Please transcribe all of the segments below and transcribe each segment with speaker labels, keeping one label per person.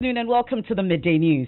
Speaker 1: Good afternoon and welcome to the Midday News.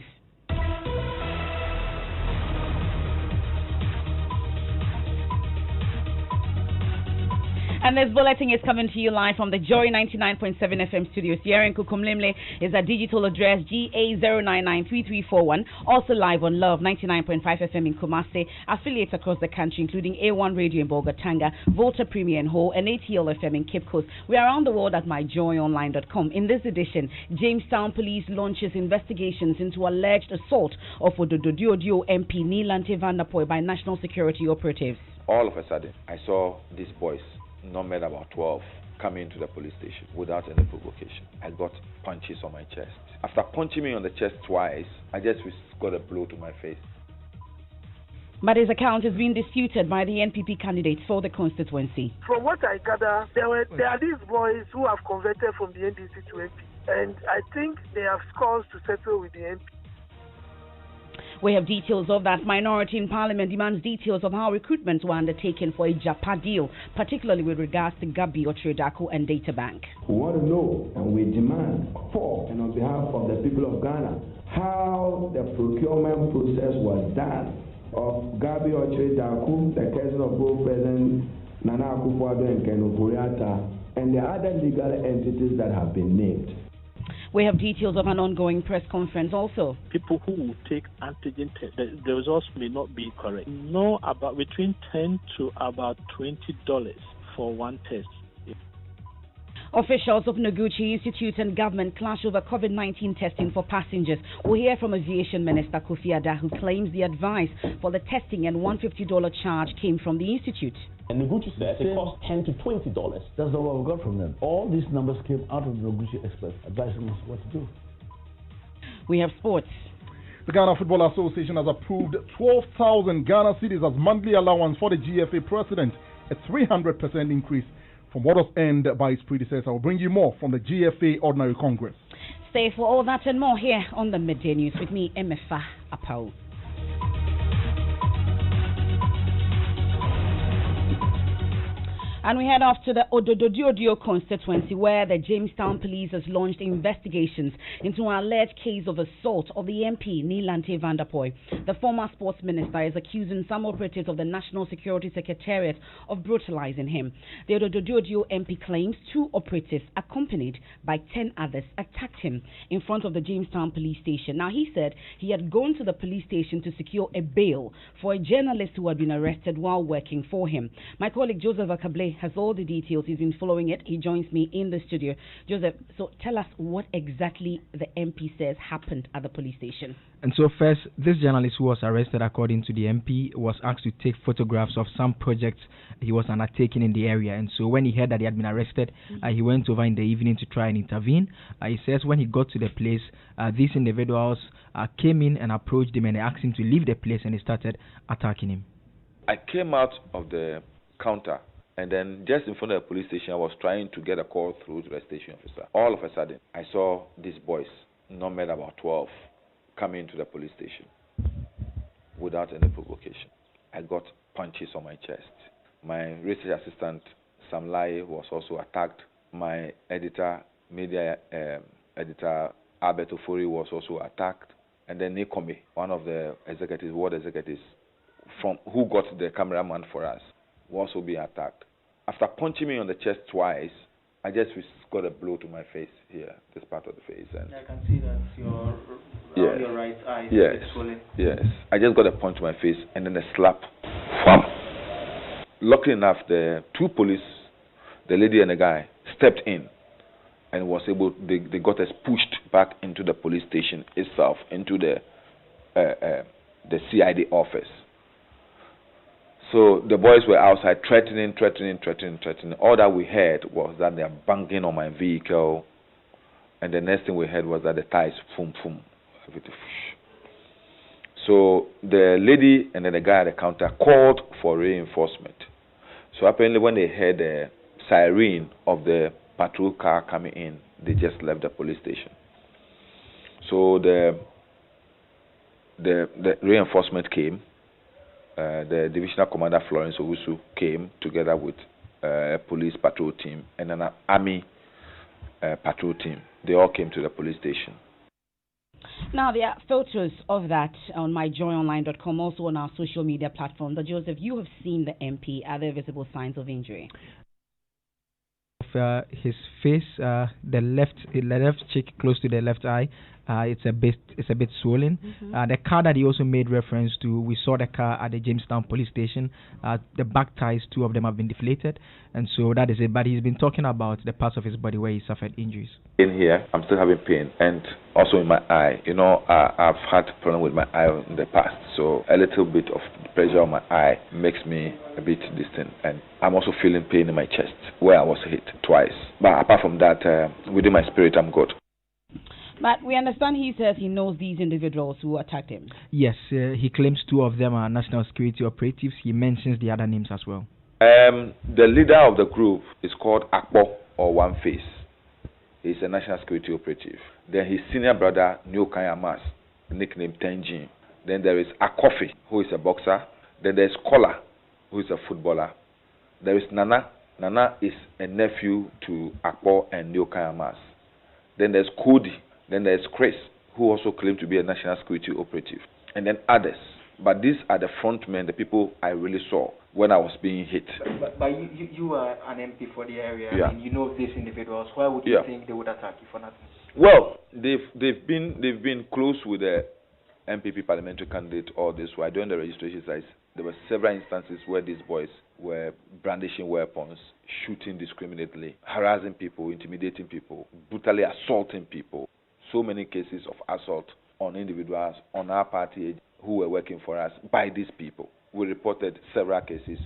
Speaker 1: And this bulletin is coming to you live from the Joy 99.7 FM studios. Here in Kukumlimle is our digital address GA0993341. Also live on Love 99.5 FM in Kumasi. Affiliates across the country, including A1 Radio in Bolgatanga, Volta Premier in Ho, and ATL FM in Cape Coast. We are around the world at myjoyonline.com. In this edition, Jamestown Police launches investigations into alleged assault of Odododiodio MP Nilante Vanderpoy by national security operatives.
Speaker 2: All of a sudden, I saw these boys, numbered about 12, coming into the police station without any provocation. I got punches on my chest. After punching me on the chest twice, I just got a blow to my face.
Speaker 1: But his account is being disputed by the NPP candidates for the constituency.
Speaker 3: From what I gather, there are these boys who have converted from the NDC to MP, and I think they have scores to settle with the MP.
Speaker 1: We have details of that. Minority in Parliament demands details of how recruitments were undertaken for a JAPA deal, particularly with regards to Gabi Otredako and Databank.
Speaker 4: We want to know and we demand for and on behalf of the people of Ghana how the procurement process was done of Gabi Otredako, the cousin of both President Nana Akufo-Addo and Ken Ofori-Atta, and the other legal entities that have been named.
Speaker 1: We have details of an ongoing press conference also.
Speaker 5: People who will take antigen tests, the results may not be correct. No, about between $10 to about $20 for one test.
Speaker 1: Officials of Noguchi Institute and government clash over COVID-19 testing for passengers. We'll hear from Aviation Minister Kofi Ada, who claims the advice for the testing and $150 charge came from the institute.
Speaker 6: And Noguchi says it costs $10 to $20.
Speaker 7: That's not what we got from them. All these numbers came out of the Noguchi experts advising us what to do.
Speaker 1: We have sports.
Speaker 8: The Ghana Football Association has approved 12,000 Ghana cedis as monthly allowance for the GFA president, a 300% increase from what was earned by his predecessor. I will bring you more from the GFA Ordinary Congress.
Speaker 1: Stay for all that and more here on the Midday News with me, Emefa Apawu. And we head off to the Odododiodio constituency, where the Jamestown Police has launched investigations into an alleged case of assault of the MP Nilante Vanderpoy. The former sports minister is accusing some operatives of the National Security Secretariat of brutalizing him. The Odododiodio MP claims 2 operatives, accompanied by 10 others, attacked him in front of the Jamestown Police Station. Now, he said he had gone to the police station to secure a bail for a journalist who had been arrested while working for him. My colleague Joseph Akable has all the details. He's been following it. He joins me in the studio. Joseph, so tell us what exactly the MP says happened at the police station.
Speaker 9: And so first, this journalist who was arrested, according to the MP, was asked to take photographs of some projects he was undertaking in the area. And so when he heard that he had been arrested, he went over in the evening to try and intervene. He says when he got to the place, these individuals came in and approached him and they asked him to leave the place, and they started attacking him.
Speaker 2: I came out of the counter, and then just in front of the police station, I was trying to get a call through to the station officer. All of a sudden, I saw these boys, numbered about 12, coming into the police station without any provocation. I got punches on my chest. My research assistant, Sam Lai, was also attacked. My media editor, Albert Ofori, was also attacked. And then Nikome, one of the executives, ward executives, who got the cameraman for us, was also being attacked. After punching me on the chest twice, I just got a blow to my face here, this part of the face. And
Speaker 6: I can see that your right eye is swollen.
Speaker 2: Yes, I just got a punch to my face and then a slap. Wham! Luckily enough, the 2 police, the lady and the guy, stepped in and was able. They got us pushed back into the police station itself, into the CID office. So the boys were outside threatening. All that we heard was that they are banging on my vehicle, and the next thing we heard was that the tires, everything. So the lady and then the guy at the counter called for reinforcement. So apparently when they heard the siren of the patrol car coming in, they just left the police station. So the reinforcement came. The divisional commander Florence Owusu came together with a police patrol team and an army patrol team. They all came to the police station.
Speaker 1: Now, there are photos of that on myjoyonline.com, also on our social media platform. But Joseph, you have seen the MP. Are there visible signs of injury?
Speaker 9: His face, the left cheek close to the left eye, it's a bit swollen. The car that he also made reference to, we saw the car at the Jamestown police station. The back tires, 2 of them have been deflated, and so that is it. But he's been talking about the parts of his body where he suffered injuries.
Speaker 2: In here, I'm still having pain, and also in my eye. You know, I've had problem with my eye in the past, so a little bit of pressure on my eye makes me a bit distant, and I'm also feeling pain in my chest where I was hit twice. But apart from that, within my spirit, I'm good.
Speaker 1: But we understand he says he knows these individuals who attacked him.
Speaker 9: Yes, he claims 2 of them are national security operatives. He mentions the other names as well.
Speaker 2: The leader of the group is called Akpo, or One Face. He's a national security operative. Then his senior brother, Nyokan Amas, nicknamed Tenjin. Then there is Akofi, who is a boxer. Then there's Kola, who is a footballer. There is Nana. Nana is a nephew to Akpo and Nyokan Amas. Then there's Cody. Then there's Chris, who also claimed to be a national security operative. And then others. But these are the front men, the people I really saw when I was being hit.
Speaker 10: But you are an MP for the area.
Speaker 2: Yeah.
Speaker 10: I mean, you know these individuals. Why would you think they would attack you for nothing?
Speaker 2: Well, they've been close with the MPP parliamentary candidate all this while. During the registration exercise, there were several instances where these boys were brandishing weapons, shooting indiscriminately, harassing people, intimidating people, brutally assaulting people. So many cases of assault on individuals on our party who were working for us by these people. We reported several cases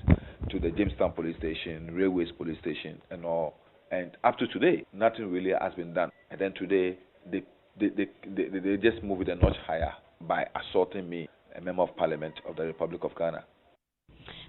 Speaker 2: to the Jamestown police station, Railways police station, and all. And up to today, nothing really has been done. And then today, they just moved it a notch higher by assaulting me, a member of parliament of the Republic of Ghana.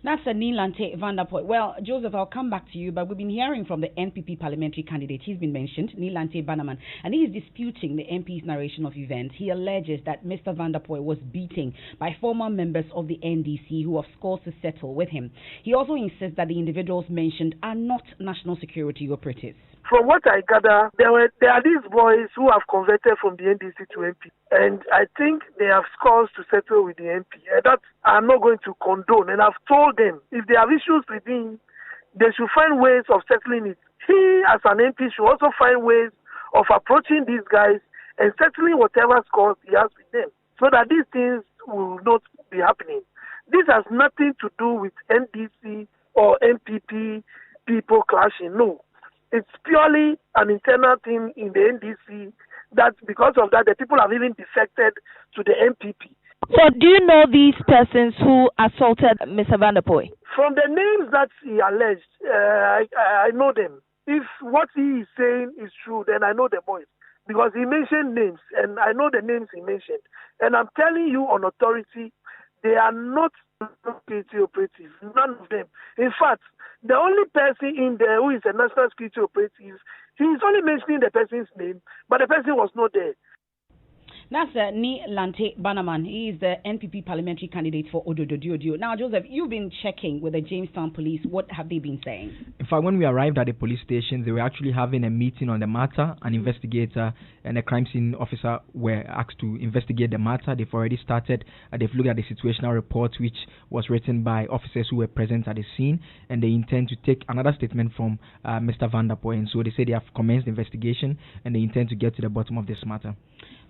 Speaker 1: That's Nilante Vanderpoy. Well, Joseph, I'll come back to you, but we've been hearing from the NPP parliamentary candidate. He's been mentioned, Nilante Bannerman, and he is disputing the MP's narration of events. He alleges that Mr. Vanderpoy was beaten by former members of the NDC who have scores to settle with him. He also insists that the individuals mentioned are not national security operatives.
Speaker 3: From what I gather, there are these boys who have converted from the NDC to MP. And I think they have scores to settle with the MP. And that I'm not going to condone. And I've told them, if they have issues with him, they should find ways of settling it. He, as an MP, should also find ways of approaching these guys and settling whatever scores he has with them, so that these things will not be happening. This has nothing to do with NDC or MPP people clashing. No. It's purely an internal thing in the NDC that because of that, the people have even defected to the MPP.
Speaker 11: So do you know these persons who assaulted Mr. Vanderpoy?
Speaker 3: From the names that he alleged, I know them. If what he is saying is true, then I know the boys. Because he mentioned names, and I know the names he mentioned. And I'm telling you on authority, they are not security operatives, none of them. In fact, the only person in there who is a national security operative, he's only mentioning the person's name, but the person was not there.
Speaker 1: That's Nilante Bannerman. He is the NPP parliamentary candidate for Ododo. Now, Joseph, you've been checking with the Jamestown police. What have they been saying?
Speaker 9: In fact, when we arrived at the police station, they were actually having a meeting on the matter. An investigator and a crime scene officer were asked to investigate the matter. They've already started. They've looked at the situational report, which was written by officers who were present at the scene, and they intend to take another statement from Mr. Vanderpoy. And so they say they have commenced the investigation, and they intend to get to the bottom of this matter.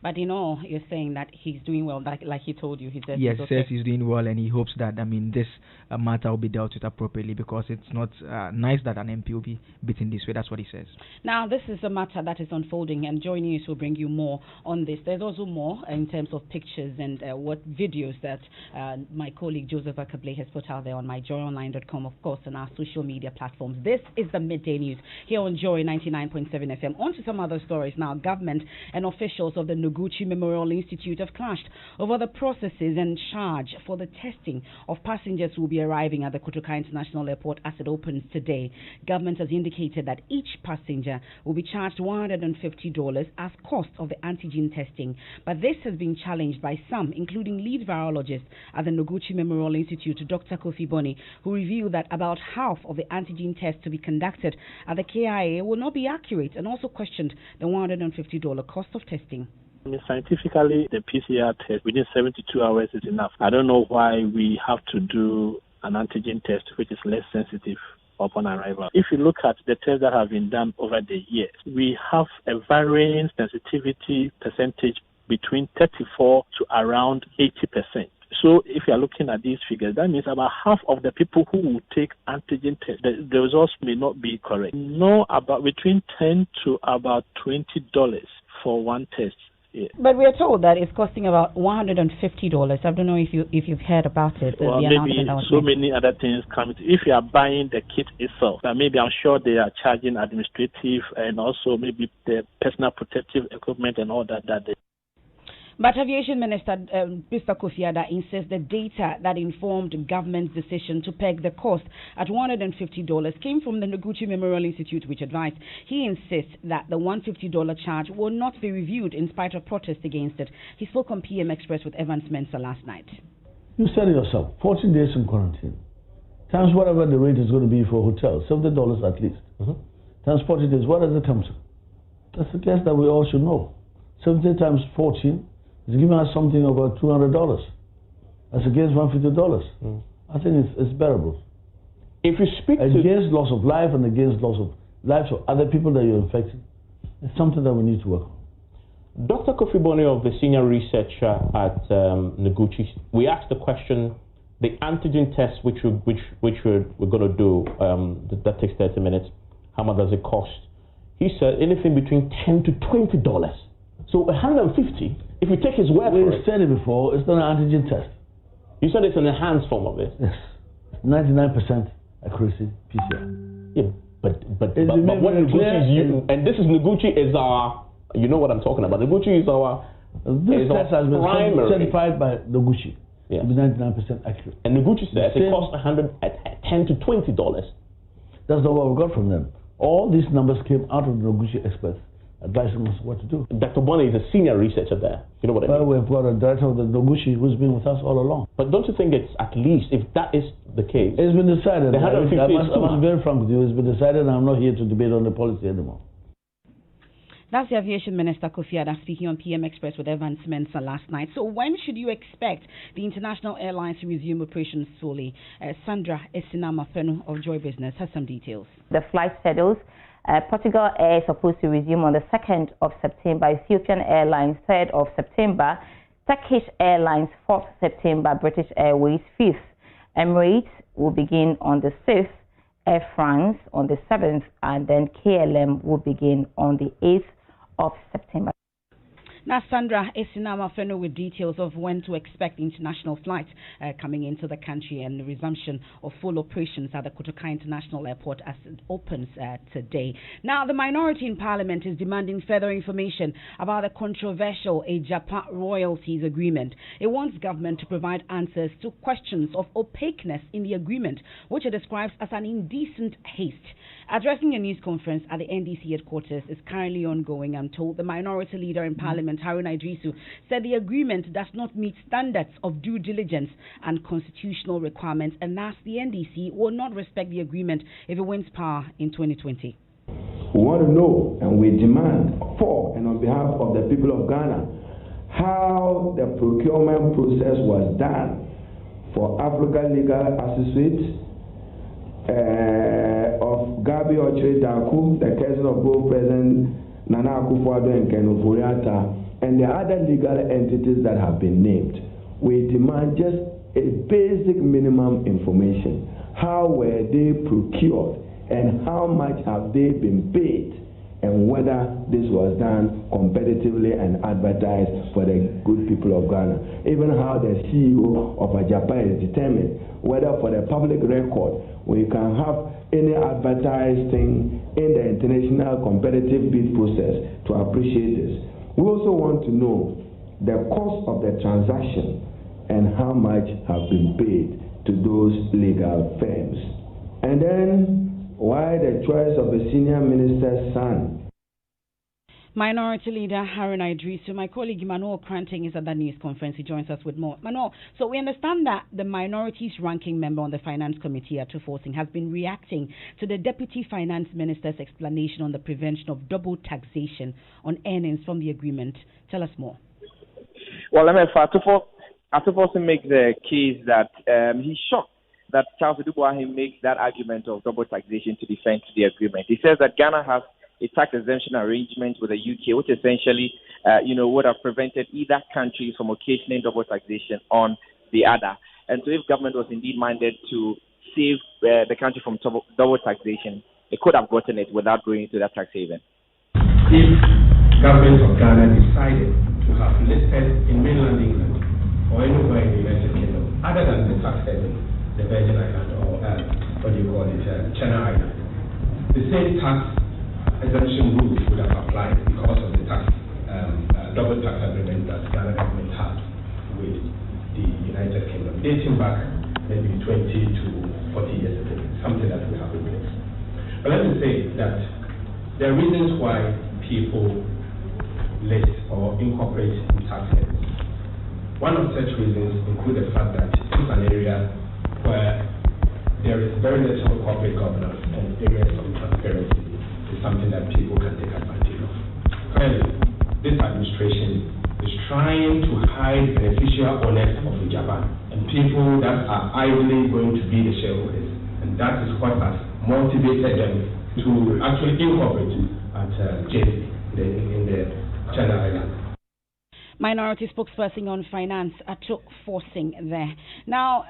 Speaker 1: But you're saying that he's doing well, like he told you. He says
Speaker 9: yes,
Speaker 1: okay.
Speaker 9: Says he's doing well, and he hopes that this matter will be dealt with appropriately, because it's not nice that an MP will be beaten this way. That's what he says.
Speaker 1: Now, this is a matter that is unfolding, and Joy News will bring you more on this. There's also more in terms of pictures and what videos that my colleague Joseph Akable has put out there on myjoyonline.com, of course, on our social media platforms. This is the Midday News here on Joy 99.7 FM. On to some other stories now. Government and officials of the Noguchi Memorial Institute have clashed over the processes and charge for the testing of passengers who will be arriving at the Kotoka International Airport as it opens today. Government has indicated that each passenger will be charged $150 as cost of the antigen testing. But this has been challenged by some, including lead virologist at the Noguchi Memorial Institute, Dr. Kofi Boni, who revealed that about half of the antigen tests to be conducted at the KIA will not be accurate, and also questioned the $150 cost of testing.
Speaker 5: I mean, scientifically, the PCR test within 72 hours is enough. I don't know why we have to do an antigen test which is less sensitive upon arrival. If you look at the tests that have been done over the years, we have a varying sensitivity percentage between 34 to around 80%. So if you are looking at these figures, that means about half of the people who will take antigen tests, the results may not be correct. No, about between $10 to about $20 for one test. Yeah.
Speaker 1: But we are told that it's costing about $150. I don't know if you've heard about it.
Speaker 5: Well, maybe so many other things come. If you are buying the kit itself, maybe I'm sure they are charging administrative and also maybe the personal protective equipment and all that.
Speaker 1: But Aviation Minister Mr. Kofi Ada insists the data that informed the government's decision to peg the cost at $150 came from the Noguchi Memorial Institute, which advised. He insists that the $150 charge will not be reviewed in spite of protests against it. He spoke on PM Express with Evans Mensah last night.
Speaker 7: You said it yourself, 14 days in quarantine. Times whatever the rate is going to be for hotels, $70 at least. Times 40 days, what does it come to? That's a guess that we all should know. 70 times 14. It's giving us something about $200. That's against $150. I think it's bearable.
Speaker 12: If you speak
Speaker 7: against loss of life and against loss of lives of other people that you're infecting, it's something that we need to work on.
Speaker 12: Dr. Kofi Bonny of the senior researcher at Noguchi, we asked the question: the antigen test, which we're going to do, that takes 30 minutes. How much does it cost? He said anything between $10 to $20. So $150. If we take his word for it.
Speaker 7: We said it before, it's not an antigen test.
Speaker 12: You said it's an enhanced form of it.
Speaker 7: Yes. 99% accuracy PCR.
Speaker 12: Yeah, but what Noguchi is using, and this is Noguchi is our, you know what I'm talking about. Noguchi is our
Speaker 7: this test has been certified by Noguchi.
Speaker 12: Yeah.
Speaker 7: To be 99% accurate.
Speaker 12: And Noguchi says it costs $10 to $20.
Speaker 7: That's not what we got from them. All these numbers came out of the Noguchi experts advising us what to do.
Speaker 12: Dr. Bonny is a senior researcher there. You know what I mean?
Speaker 7: Well, we've got a director of the Noguchi who's been with us all along.
Speaker 12: But don't you think it's at least, if that is the case...
Speaker 7: It's been decided. I must be very frank with you. It's been decided and I'm not here to debate on the policy anymore.
Speaker 1: That's the Aviation Minister Kofi Ada speaking on PM Express with Evans Mensah last night. So when should you expect the international airlines to resume operations fully? Sandra Esinama-Fenu of Joy Business has some details.
Speaker 13: The flight schedules. Portugal Air is supposed to resume on the 2nd of September, Ethiopian Airlines 3rd of September, Turkish Airlines 4th September, British Airways 5th. Emirates will begin on the 6th, Air France on the 7th, and then KLM will begin on the 8th of September.
Speaker 1: Now, Sandra Esinama-Fenu with details of when to expect international flights coming into the country and the resumption of full operations at the Kotoka International Airport as it opens today. Now, the minority in Parliament is demanding further information about the controversial Japan royalties agreement. It wants government to provide answers to questions of opaqueness in the agreement, which it describes as an indecent haste. Addressing a news conference at the NDC headquarters is currently ongoing, I'm told. The minority leader in Parliament, Haruna Idrisu, said the agreement does not meet standards of due diligence and constitutional requirements, and thus the NDC will not respect the agreement if it wins power in 2020.
Speaker 4: We want to know and we demand for and on behalf of the people of Ghana how the procurement process was done for African Legal Associates of Gabi Ochre Daku, the cousin of both President Nana Akufo-Addo and Ken Ofori-Atta, and the other legal entities that have been named. We demand just a basic minimum information. How were they procured and how much have they been paid, and whether this was done competitively and advertised for the good people of Ghana. Even how the CEO of Japan is determined whether for the public record we can have any advertised thing in the international competitive bid process to appreciate this. We also want to know the cost of the transaction and how much have been paid to those legal firms. And then why the choice of a senior minister's son?
Speaker 1: Minority Leader Haruna Idrisu. My colleague Manuel Cranting is at that news conference. He joins us with more. Manuel, so we understand that the minorities ranking member on the Finance Committee at Forcing has been reacting to the Deputy Finance Minister's explanation on the prevention of double taxation on earnings from the agreement. Tell us more.
Speaker 14: Well, Emefa Apawu makes the case that he's shocked that Charles Dubois makes that argument of double taxation to defend the agreement. He says that Ghana has a tax exemption arrangement with the UK, which essentially, would have prevented either country from occasioning double taxation on the other. And so if government was indeed minded to save the country from double taxation, it could have gotten it without going into that tax haven.
Speaker 15: If government of Ghana decided to have listed in mainland England or anywhere in the United Kingdom, other than the tax haven, the Virgin Island or Channel Island, the same tax exemption rules would have applied because of the double tax agreement that Ghana government had with the United Kingdom, dating back maybe 20 to 40 years ago, something that we have in place. But let me say that there are reasons why people list or incorporate in tax havens. One of such reasons include the fact that it's an area where there is very little corporate governance and areas of transparency is something that people can take advantage of. Clearly, this administration is trying to hide beneficial owners of Japan and people that are idly going to be the shareholders. And that is what has motivated them to actually incorporate at JP in the Channel Island.
Speaker 1: Minority spokesperson on finance at Forcing there. Now,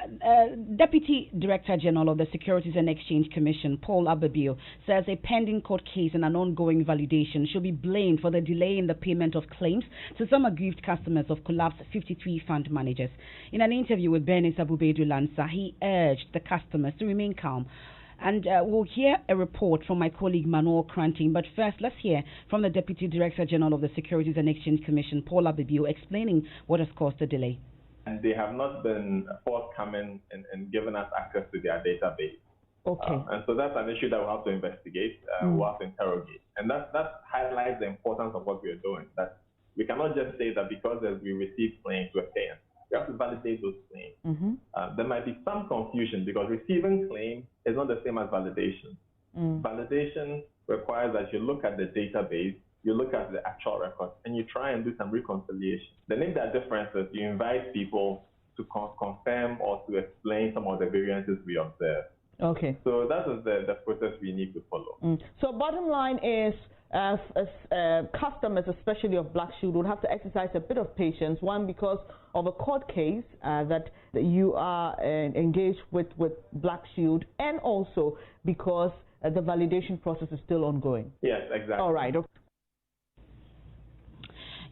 Speaker 1: Deputy Director General of the Securities and Exchange Commission, Paul Apawu, says a pending court case and an ongoing validation should be blamed for the delay in the payment of claims to some aggrieved customers of collapsed 53 fund managers. In an interview with Bernice Abubedu-Lansa, he urged the customers to remain calm. And we'll hear a report from my colleague Manuel Cranting. But first, let's hear from the Deputy Director General of the Securities and Exchange Commission, Paul Apawu, explaining what has caused the delay.
Speaker 16: And they have not been forthcoming and given us access to their database.
Speaker 1: Okay.
Speaker 16: And so that's an issue that we'll have to investigate, we'll have to interrogate. And that highlights the importance of what we are doing. That we cannot just say that because we receive claims, we're paying. We have to validate those claims.
Speaker 1: Mm-hmm.
Speaker 16: There might be some confusion because receiving claims is not the same as validation. Validation requires that you look at the database, you look at the actual records, and you try and do some reconciliation. Then if there are differences, you invite people to confirm or to explain some of the variances we observe.
Speaker 17: Okay.
Speaker 16: So that is the process we need to follow.
Speaker 17: So bottom line is, customers, especially of Black Shield, would have to exercise a bit of patience. One, because of a court case that you are engaged with Black Shield, and also because the validation process is still ongoing.
Speaker 16: Yes, exactly.
Speaker 17: All right. Okay.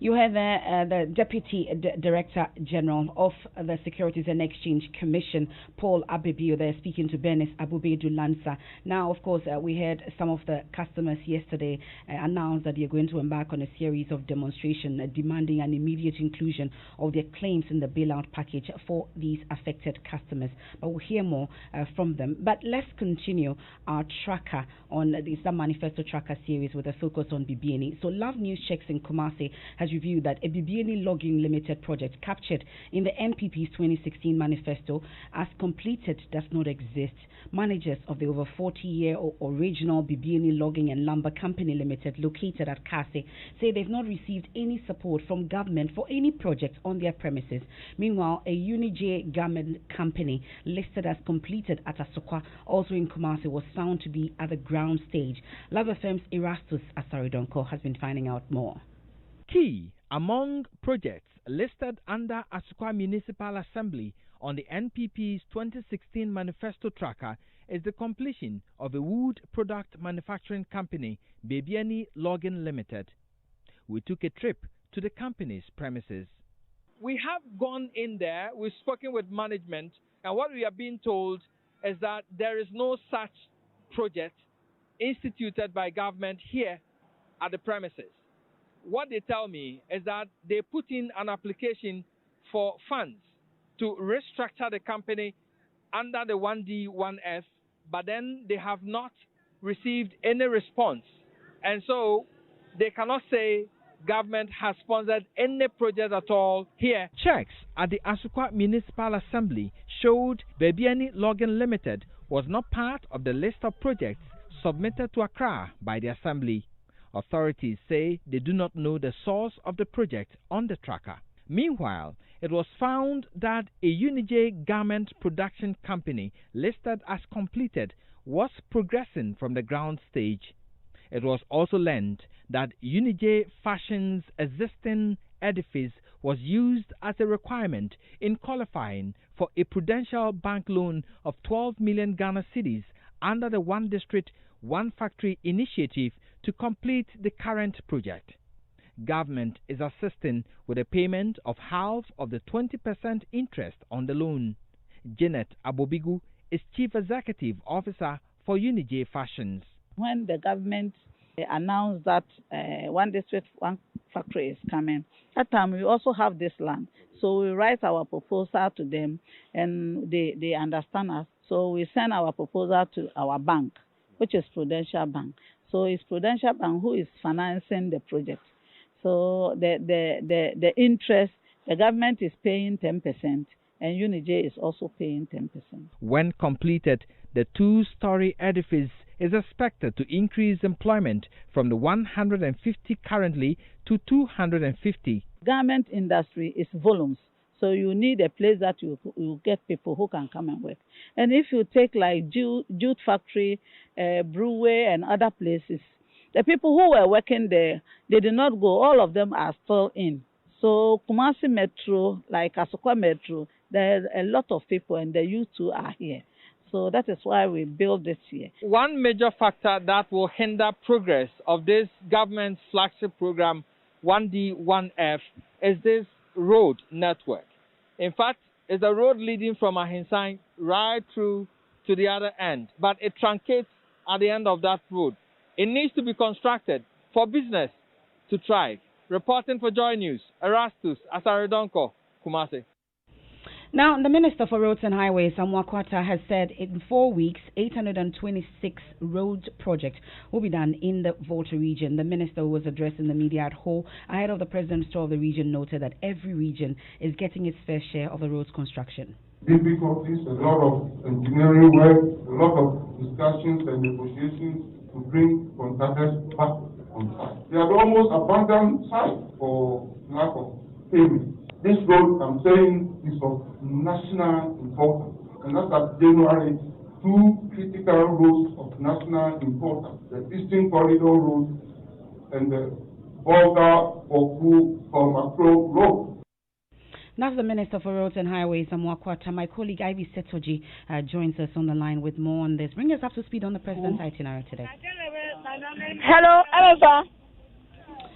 Speaker 1: You have the Deputy Director General of the Securities and Exchange Commission, Paul Apawu, there speaking to Bernice Abubedu-Lansa. Now, of course, we heard some of the customers yesterday announce that they are going to embark on a series of demonstrations demanding an immediate inclusion of their claims in the bailout package for these affected customers. But we'll hear more from them. But let's continue our tracker on the Islam Manifesto Tracker series with a focus on BBNE. So Love News Checks in Kumasi has reviewed that a BBNE Logging Limited project captured in the NPP's 2016 manifesto as completed does not exist. Managers of the over 40-year-old original BBNE Logging and Lumber Company Limited located at Kase say they've not received any support from government for any project on their premises. Meanwhile, a Unij garment company listed as completed at Asokwa, also in Kumasi, was found to be at the ground stage. Love FM's Erastus Asaridonko has been finding out more.
Speaker 9: Key among projects listed under Asukwa Municipal Assembly on the NPP's 2016 Manifesto Tracker is the completion of a wood product manufacturing company, BBNE Logging Limited. We took a trip to the company's premises. We have gone in there, we've spoken with management, and what we are being told is that there is no such project instituted by government here at the premises. What they tell me is that they put in an application for funds to restructure the company under the 1D, 1F, but then they have not received any response. And so
Speaker 18: they cannot say government has sponsored any project at all here.
Speaker 9: Checks at the Asukwa Municipal Assembly showed Bebiani Logging Limited was not part of the list of projects submitted to Accra by the Assembly. Authorities say they do not know the source of the project on the tracker. Meanwhile, it was found that a Unijay garment production company listed as completed was progressing from the ground stage. It was also learned that Unijay Fashion's existing edifice was used as a requirement in qualifying for a Prudential Bank loan of 12 million Ghana cedis under the One District, One Factory initiative to complete the current project. Government is assisting with a payment of half of the 20% interest on the loan. Janet Abobigu is Chief Executive Officer for Unijay Fashions.
Speaker 19: When the government announced that One District, One Factory is coming, that time we also have this land. So we write our proposal to them and they understand us. So we send our proposal to our bank, which is Prudential Bank. So it's Prudential Bank who is financing the project. So the interest, the government is paying 10% and Unijay is also paying 10%.
Speaker 9: When completed, the two-story edifice is expected to increase employment from the 150 currently to 250.
Speaker 19: Garment industry is volumes. So you need a place that you get people who can come and work. And if you take like jute factory, brewery and other places, the people who were working there, they did not go. All of them are still in. So Kumasi Metro, like Asukwa Metro, there are a lot of people and the youth too are here. So that is why we built this here.
Speaker 18: One major factor that will hinder progress of this government's flagship program, 1D, 1F, is this road network. In fact, it's a road leading from Ahinsang right through to the other end, but it truncates at the end of that road. It needs to be constructed for business to thrive. Reporting for Joy News, Erastus Asaredonko, Kumasi.
Speaker 1: Now, the Minister for Roads and Highways, Amwakwata, has said in 4 weeks, 826 road projects will be done in the Volta region. The Minister, who was addressing the media at Ho ahead of the President's tour of the region, noted that every region is getting its fair share of the roads construction.
Speaker 20: Difficulties, a lot of engineering work, a lot of discussions and negotiations to bring contractors back on site. They are almost abandoned site for lack of payment. This road, I'm saying, is of national importance. And that's at January, 2 critical roads of national importance. The Eastern Corridor Road and the Volta-Oku-Komakro Road.
Speaker 1: That's the Minister for Roads and Highways, Amwakwata. My colleague Ivy Setoji joins us on the line with more on this. Bring us up to speed on the President's itinerary today.
Speaker 11: Hello, Emefa.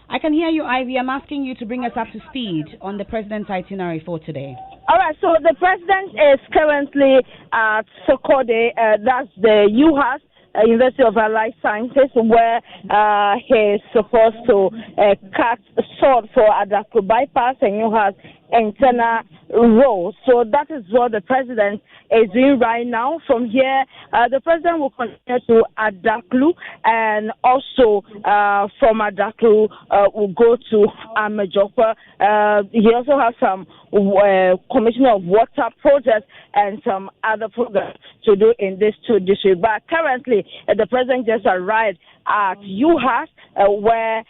Speaker 1: I can hear you, Ivy. I'm asking you to bring us up to speed on the President's itinerary for today.
Speaker 11: All right, so the President is currently at Sokode, that's the UHAS, University of Allied Sciences, where he is supposed to cut sod for Adaklu bypass and UHAS internal road. So that is what the President is doing right now. From here, the President will continue to Adaklu, and also from Adaklu will go to Amajopa. He also has some commission of water projects and some other programs to do in this two districts. But currently, the President just arrived at UHAS, where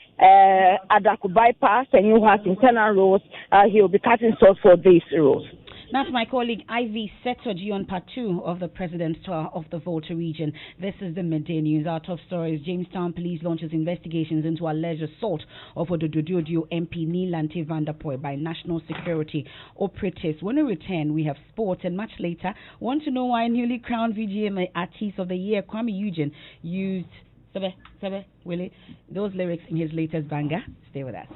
Speaker 11: Adaklu bypass and UHAS internal roads, he will be cutting sod for these roads.
Speaker 1: That's my colleague Ivy Setoji on part 2 of the President's tour of the Volta region. This is the midday news. Our top story is Jamestown Police launches investigations into alleged assault of Odododio MP Nilante Vanderpoy by national security operatives. When we return, we have sports, and much later, want to know why newly crowned VGM Artist of the Year Kwame Eugene used Willie, those lyrics in his latest banger. Stay with us.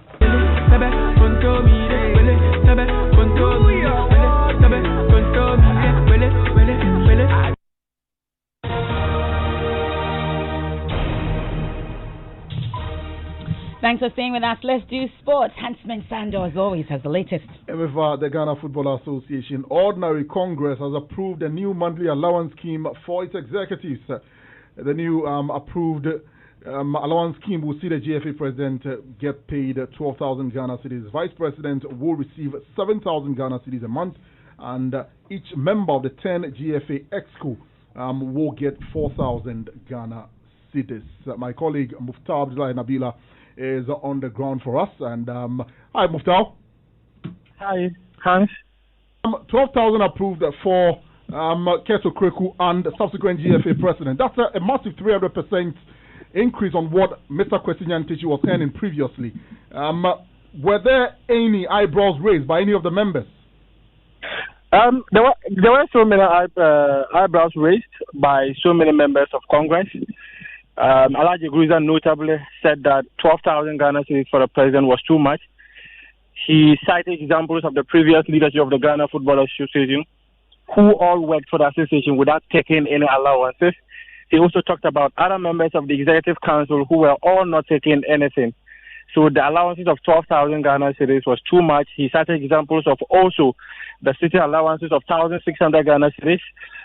Speaker 1: Thanks for staying with us. Let's do sports. Huntsman Sando, as always, has the latest.
Speaker 8: Emefa, the Ghana Football Association Ordinary Congress has approved a new monthly allowance scheme for its executives. The new approved allowance scheme will see the GFA president get paid 12,000 Ghana cedis. Vice president will receive 7,000 Ghana cedis a month, and each member of the 10 GFA exco will get 4,000 Ghana cedis. My colleague Muftar Abdullah Nabila is on the ground for us. And hi, Muftar.
Speaker 21: Hi, Hans.
Speaker 8: 12,000 approved for Keso Kreku and the subsequent GFA president. That's a massive 300% increase on what Mr. Kwesinyan Tichi was earning previously. Were there any eyebrows raised by any of the members?
Speaker 21: There were so many eyebrows raised by so many members of Congress. Alhaji Gruza notably said that 12,000 Ghana cedis for the president was too much. He cited examples of the previous leadership of the Ghana Football Association, who all worked for the association without taking any allowances. He also talked about other members of the Executive Council who were all not taking anything. So the allowances of 12,000 Ghana cedis was too much. He cited examples of also the city allowances of 1,600 Ghana cedis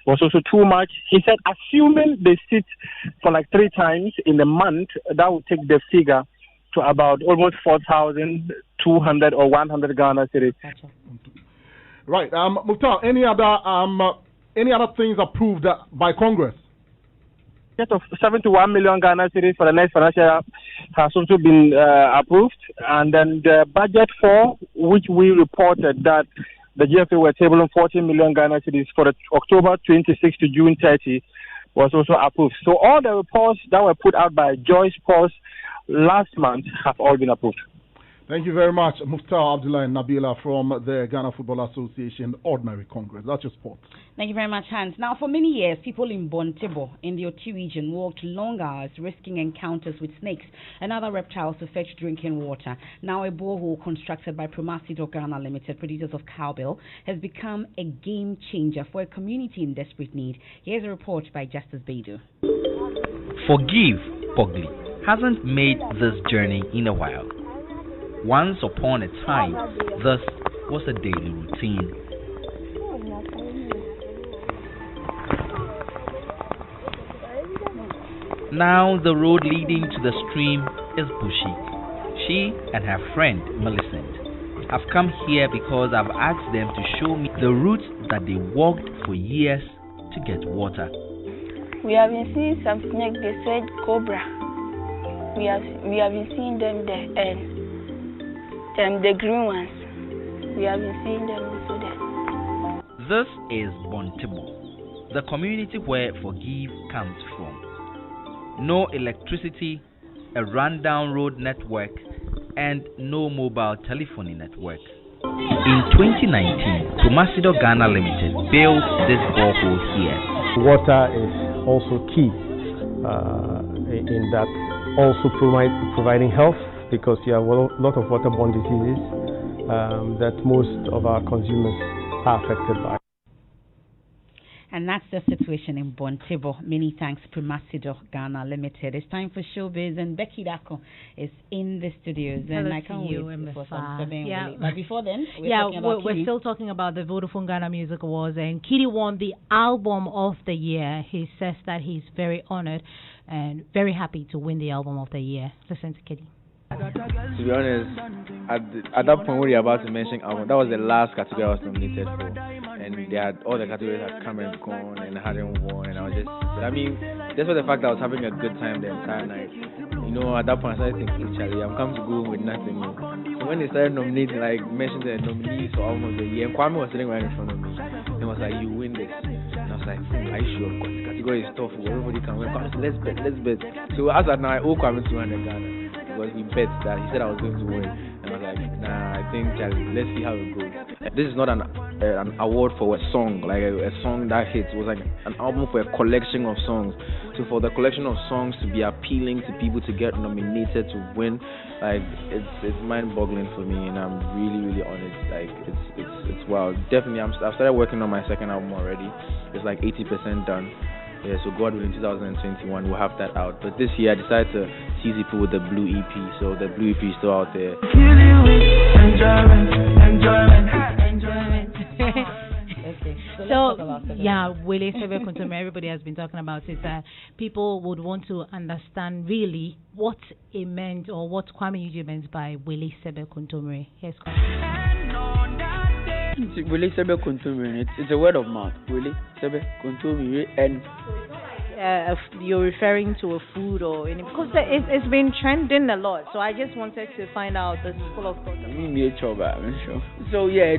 Speaker 21: was also too much. He said, assuming they sit for like 3 times in a month, that would take the figure to about almost 4,200 or 100 Ghana cedis.
Speaker 8: Right, Mukhtar, any other things approved by Congress?
Speaker 21: Of 71 million Ghana cedis for the next financial year has also been approved, and then the budget for which we reported that the GFA were tabling 14 million Ghana cedis for the October 26 to June 30 was also approved. So all the reports that were put out by Joyce Pauls last month have all been approved.
Speaker 8: Thank you very much, Muftar Abdullah and Nabila from the Ghana Football Association Ordinary Congress. That's your sport.
Speaker 1: Thank you very much, Hans. Now, for many years, people in Bontebo in the Oti region worked long hours, risking encounters with snakes and other reptiles to fetch drinking water. Now, a borehole constructed by Promasido Ghana Limited, producers of cowbell, has become a game changer for a community in desperate need. Here's a report by Justice Beidou.
Speaker 22: Forgive Pogli hasn't made this journey in a while. Once upon a time, this was a daily routine. Now the road leading to the stream is bushy. She and her friend Millicent have come here because I've asked them to show me the route that they walked for years to get water.
Speaker 23: We have been seeing some snakes, they said cobra. We have been seeing them there, and the green ones, we have been seeing them also there.
Speaker 22: This is Bontebo, the community where Forgive comes from. No electricity, a rundown road network, and no mobile telephony network. In 2019, Promasido Ghana Limited built this borehole here.
Speaker 24: Water is also key in that, also providing health, because you have a lot of waterborne diseases that most of our consumers are affected by.
Speaker 1: And that's the situation in Bontebo. Many thanks, Promasido Ghana Limited. It's time for Showbiz, and Becky Dako is in the studios. And
Speaker 25: Hello
Speaker 1: I can't
Speaker 25: you,
Speaker 1: wait for
Speaker 25: Emefa.
Speaker 1: something.
Speaker 25: Yeah.
Speaker 1: But before then, we're
Speaker 25: still talking about the Vodafone Ghana Music Awards, and Kitty won the Album of the Year. He says that he's very honored and very happy to win the Album of the Year. Listen to Kitty.
Speaker 26: To be honest, at that point when you're about to mention album, that was the last category I was nominated for, and they had all the categories had come and gone and hadn't won, and I was just, I mean, just for the fact that I was having a good time the entire night. You know, at that point I started thinking, Charlie, I'm come to go with nothing. So when they started nominating, like mentioning the nominees for album of the year, and Kwame was sitting right in front of me, and was like, you win this. And I was like, are you sure? Because the category is tough, everybody can win. Let's bet. So as at now, I owe Kwame 200 Ghana. Because we bet that he said I was going to win, and I was like, nah, I think let's see how it goes. This is not an award for a song, like a song that hits. It was like an album for a collection of songs. So for the collection of songs to be appealing to people to get nominated to win, like it's mind-boggling for me, and I'm really honored. Like it's wild. Definitely, I've started working on my second album already. It's like 80% done. Yeah, so God willing, 2021 we'll have that out. But this year I decided to tease people with the Blue EP, so the Blue EP is still out there.
Speaker 25: So Willie Sebe Kuntume, everybody has been talking about it, that people would want to understand really what it meant or what Kwame Eugene meant by Willie Sebe Kuntume. Here's Kwame.
Speaker 2: Willie Sebe Kuntume, it's a word of mouth. Willie Sebe Kuntume, and
Speaker 25: you're referring to a food or any, because it's been trending a lot, so I just wanted to find out the school of thought.
Speaker 2: So yeah,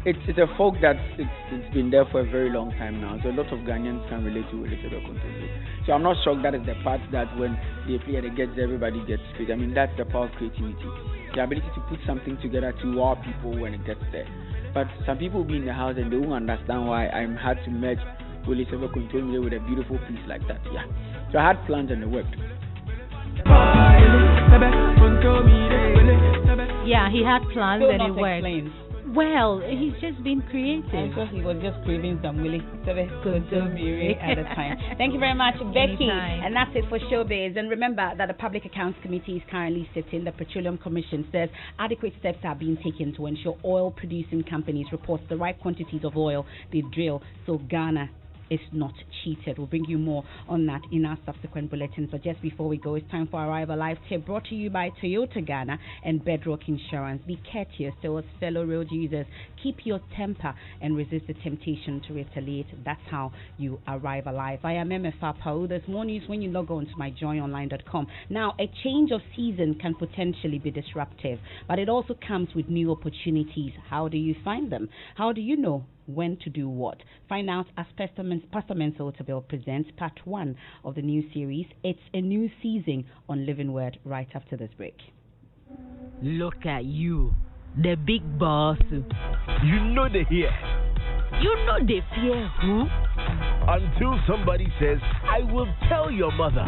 Speaker 2: it's a folk that it's been there for a very long time now. So a lot of Ghanaians can relate to Willie Sebe Kuntume. So I'm not shocked that is the part that when they play and it gets everybody gets paid. I mean, that's the power of creativity, the ability to put something together to wow people when it gets there. But some people will be in the house and they won't understand why I'm hard to merge Willie Sebe Kuntume with a beautiful piece like that. Yeah. So I had plans and it worked.
Speaker 25: Yeah, he had plans and it worked.
Speaker 1: Explained.
Speaker 25: Well, he's just been creative.
Speaker 1: I thought he was just craving some Willie Sebe Kuntume at the time. Thank you very much, Becky.
Speaker 25: Anytime.
Speaker 1: And that's it for Showbiz. And remember that the Public Accounts Committee is currently sitting. The Petroleum Commission says adequate steps are being taken to ensure oil-producing companies report the right quantities of oil they drill, so Ghana is not cheated. We'll bring you more on that in our subsequent bulletins. But just before we go, it's time for Arrival Live tip brought to you by Toyota Ghana and Bedrock Insurance. Be courteous towards fellow road users. Keep your temper and resist the temptation to retaliate. That's how you arrive alive. I am Emefa Apawu. There's more news when you log on to myjoyonline.com. Now, a change of season can potentially be disruptive, but it also comes with new opportunities. How do you find them? How do you know when to do what? Find out as Pastor Mensa Otabil presents part 1 of the new series. It's a new season on Living Word right after this break.
Speaker 3: Look at you, the big boss.
Speaker 5: You know they hear.
Speaker 3: You know they fear who?
Speaker 5: Until somebody says, I will tell your mother.